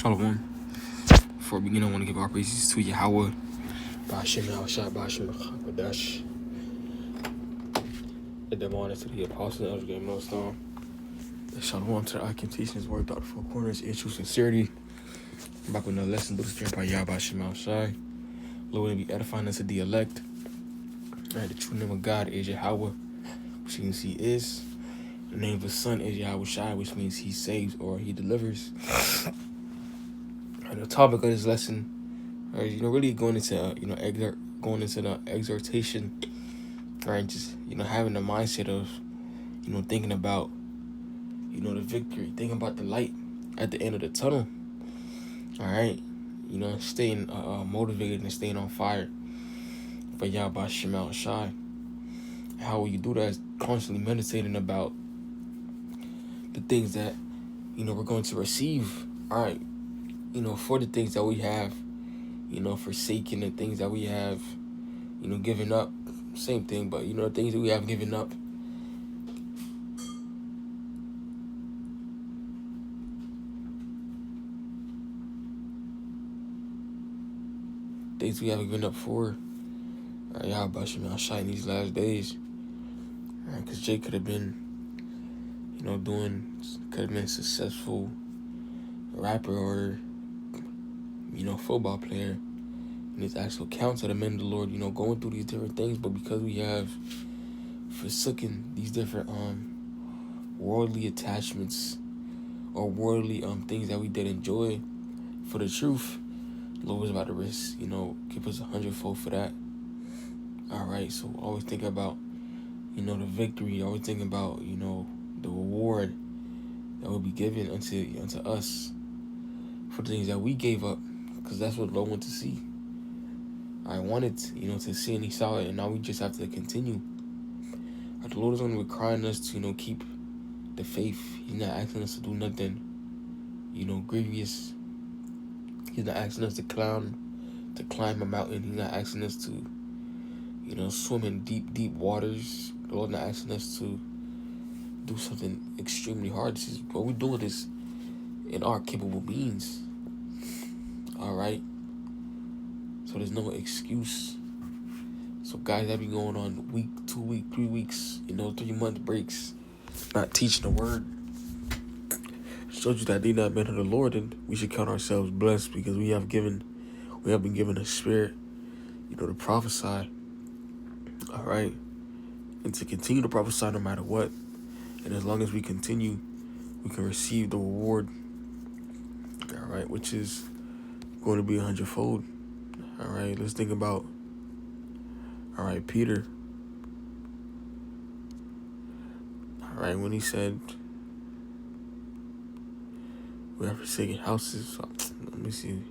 Shalom. Before we begin, I want to give our praises to Yahweh. Ba'ashem Yahushua, Ba'ashem Chakadash. And the honor to the apostles and elders gave millstone. Shalom to the icon teaching his word, Dr. Four Corners, in true sincerity. I'm back with another lesson through the strength by Yahweh Ba'ashem Yahushua. Lord, will be edifying us to the elect. Alright, the true name of God is Yahweh, which means he is. The name of his son is Yahweh Shai, which means he saves or he delivers. And the topic of this lesson, really going into the exhortation, right? Just having the mindset of, thinking about, the victory, thinking about the light at the end of the tunnel. All right, staying motivated and staying on fire for Yahweh Shemel Shai. How will you do that? Is constantly meditating about the things that we're going to receive. All right. For the things that we have, forsaken the things that we have, given up. Same thing, but, the things that we have given up. Things we haven't given up for. Yahweh Shemel Shai in these last days. Because Jay could have been, could have been a successful rapper or football player in his actual counts of the men of the Lord, going through these different things, but because we have forsaken these different worldly attachments or worldly things that we did enjoy for the truth, the Lord was about to risk, give us 100-fold for that. All right, so always think about, the victory, always think about, the reward that will be given unto us for the things that we gave up. Because that's what the Lord wanted to see. I wanted, to see, and he saw it, and now we just have to continue. The Lord is only requiring us to, keep the faith. He's not asking us to do nothing, grievous. He's not asking us to climb a mountain. He's not asking us to, swim in deep waters. The Lord's not asking us to do something extremely hard. This is what we're doing this in our capable means. All right, so there's no excuse. So guys that be going on week, 2 week, 3 weeks, 3-month breaks, not teaching the word, shows you that they not men of the Lord, and we should count ourselves blessed because we have been given a spirit, to prophesy. All right, and to continue to prophesy no matter what, and as long as we continue, we can receive the reward. All right, which is going to be 100-fold. All right, let's think about, Peter. All right, when he said, we have forsaken houses. Let me see.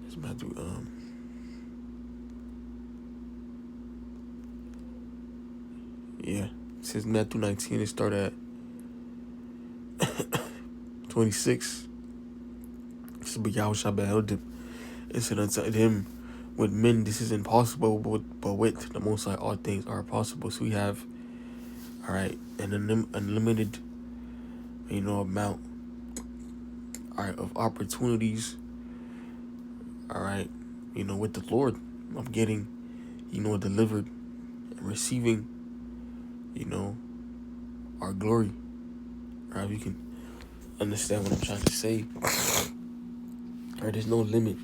It's Matthew. It says Matthew 19. It started at 26. But Yahushua beheld him and said unto him, with men this is impossible, but with the Most High all things are possible. So we have, an unlimited, amount, of opportunities, with the Lord, of getting, delivered and receiving, our glory. All right, you can understand what I'm trying to say. All right, there's no limit,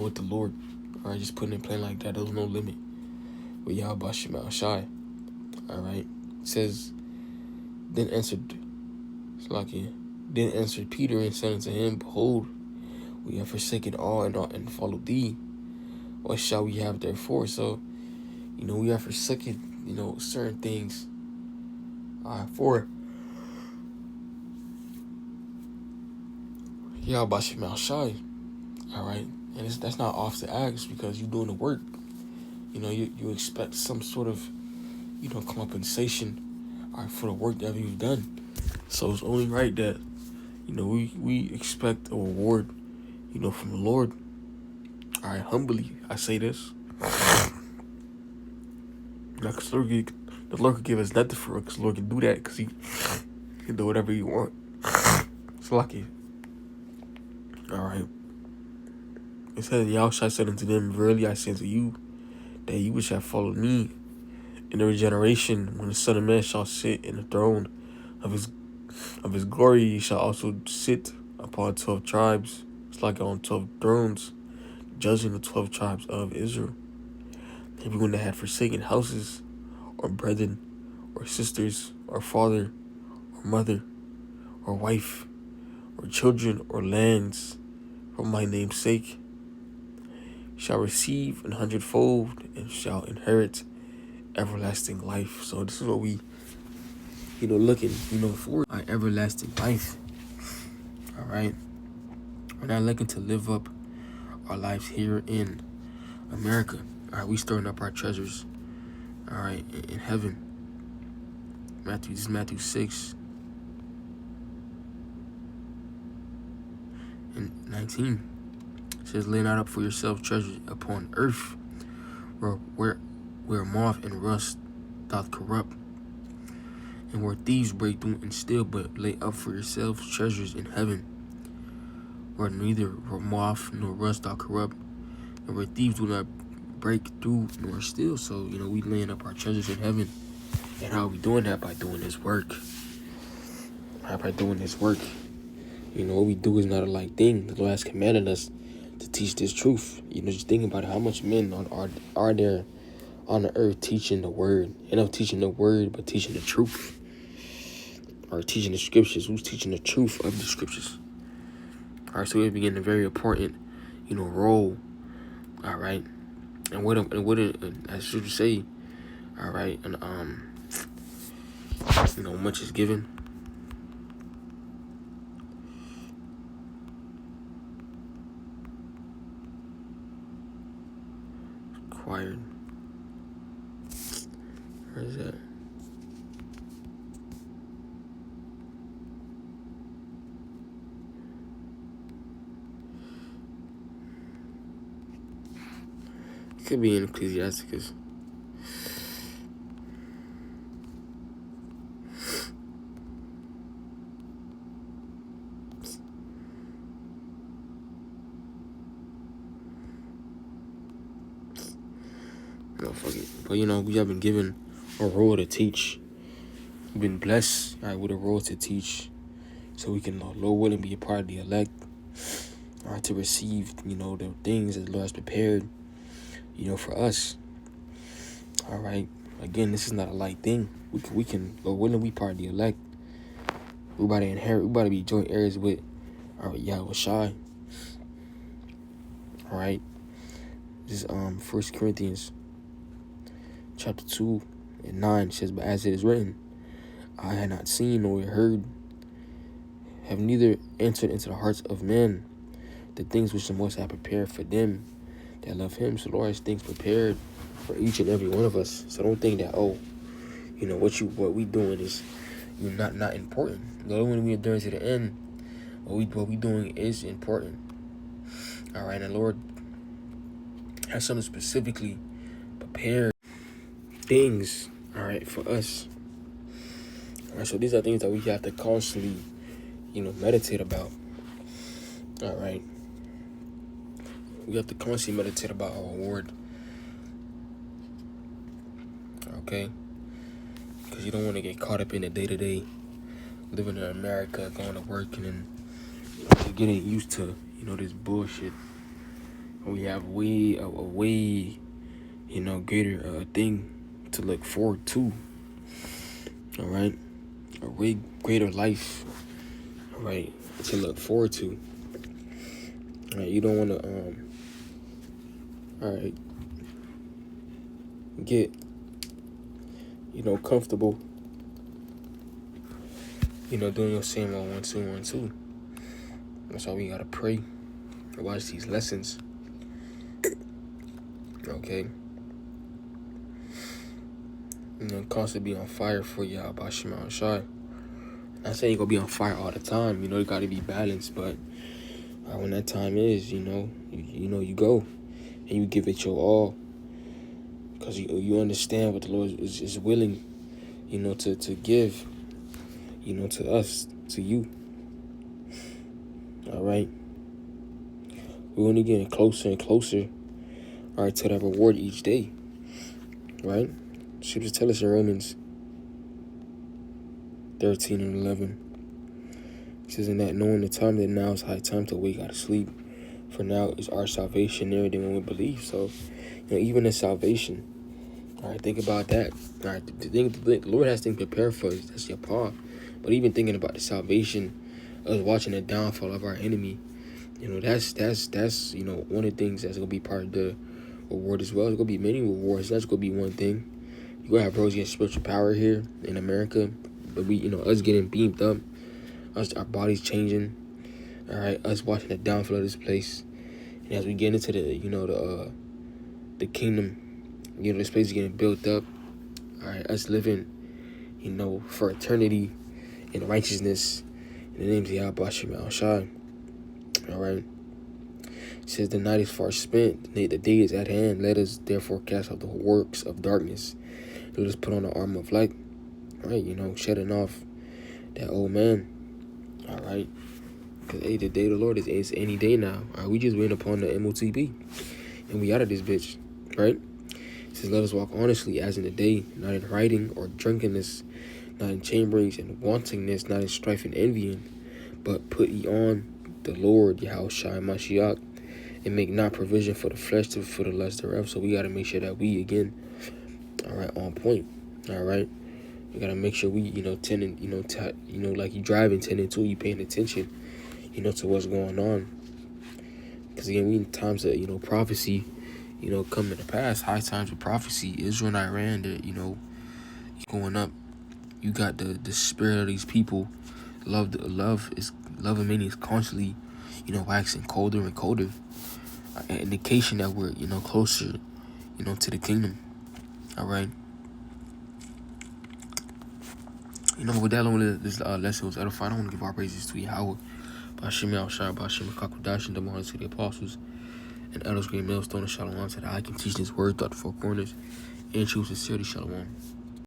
with the Lord. All right, just putting it plain like that, there's no limit with Yahweh Shemel Shai. All right, it says, then answered Peter and said unto him, behold, we have forsaken all and followed thee. What shall we have therefore? So, we have forsaken, certain things for Yahweh Shemel Shai. All right, and that's not off to ask because you're doing the work. You expect some sort of, compensation, for the work that you've done. So it's only right that, we expect a reward, from the Lord. All right, humbly, I say this. Because the Lord could give us nothing for it, because the Lord can do that, because he can do whatever he wants. It's lucky. All right. It says, Yahushua said unto them, verily I say unto you, that you which have followed me in every generation, when the Son of Man shall sit in the throne of his glory, he shall also sit upon 12 tribes. It's like on 12 thrones, judging the 12 tribes of Israel. Everyone that had forsaken houses, or brethren, or sisters, or father, or mother, or wife, or children, or lands, for my name's sake, shall receive 100-fold, and shall inherit everlasting life. So this is what we, looking, for our everlasting life. All right. We're not looking to live up our lives here in America. All right, we storing up our treasures, all right, in heaven. This is Matthew 6 and 19. It says, lay not up for yourselves treasures upon earth, where moth and rust doth corrupt, and where thieves break through and steal, but lay up for yourselves treasures in heaven, where neither moth nor rust doth corrupt, and where thieves do not break through nor steal. So, we laying up our treasures in heaven. And how are we doing that? By doing this work. By doing this work. What we do is not a light thing. The Lord has commanded us to teach this truth. Just thinking about it, how much men are there on the earth teaching the word. Teaching the word, but teaching the truth. Or teaching the scriptures. Who's teaching the truth of the scriptures? All right, so we begin a very important, role. All right. And what I should say, all right, and much is given. Required. Where is that? It could be in Ecclesiasticus. Fuck it. But we have been given a role to teach. We've been blessed, all right, with a role to teach, so we can, Lord willing, be a part of the elect, all right, to receive, the things that the Lord has prepared, for us. All right. Again, this is not a light thing. We can, Lord willing, we part of the elect. We about to inherit. We about to be joint heirs with our Yahushua. All right. This is 1 Corinthians chapter 2 and 9 says, but as it is written, I had not seen nor heard, have neither entered into the hearts of men, the things which the Most High prepared for them that love Him. So the Lord has things prepared for each and every one of us. So don't think that, what we doing is not important. Lord, when we endure to the end, what we doing is important. All right, and Lord has something specifically prepared things, all right, for us. All right, so these are things that we have to constantly, meditate about. All right. We have to constantly meditate about our reward. Okay? Because you don't want to get caught up in the day-to-day, living in America, going to work, and then getting used to, this bullshit. We have a way, greater thing to look forward to. All right? A way greater life, all right, to look forward to. All right, you don't want to, all right, get, comfortable, doing your same old 1, 2, 1, 2. That's why we gotta pray and watch these lessons. Okay? Constantly be on fire for Yahweh Bashima Shai. Not saying you're gonna be on fire all the time, you gotta be balanced, but when that time is, you go and you give it your all. Because you understand what the Lord is willing, to give, to us, to you. All right? We're only getting closer and closer, all right, to that reward each day, right? Scriptures tell us in Romans 13 and 11. It says, in that knowing the time that now is high time to wake out of sleep, for now is our salvation nearer than when we believe. So, even in salvation, all right, think about that. All right, the Lord has things prepared for us. That's your part. But even thinking about the salvation, us watching the downfall of our enemy, that's one of the things that's gonna be part of the reward as well. There's gonna be many rewards. That's gonna be one thing. You gonna have bros getting spiritual power here in America, but we, us getting beamed up, our bodies changing. All right, us watching the downfall of this place, and as we get into the kingdom, this place is getting built up. All right, us living, for eternity in righteousness in the name of Yahweh Shema Shai. All right. It says the night is far spent, the day is at hand. Let us therefore cast out the works of darkness. Let us put on the armor of light. All right, shedding off that old man. All right. Because, hey, the day of the Lord is any day now. All right, we just waiting upon the MOTB. And we out of this bitch. Right? It says, let us walk honestly as in the day, not in rioting or drunkenness, not in chamberings and wantingness, not in strife and envying, but put ye on the Lord, Yahushua Mashiach, and make not provision for the flesh for the lust thereof. So we got to make sure that we, again, all right, on point. All right? We got to make sure we, tending, like you driving, tending to, you paying attention, to what's going on. Because, again, we in times of, prophecy, coming to pass, high times of prophecy, Israel and Iran, they're, going up. You got the spirit of these people. Love of many is constantly, waxing colder and colder. An indication that we're, closer, to the kingdom. All right. With that alone, this lesson was edifying. I want to give our praises to Yahweh. Bashim Al-Shai, Bashim Kakudash, and the honor to the apostles, and elders, great millstone, and shalom to the I can teach this word throughout the four corners, and true sincerity, shalom.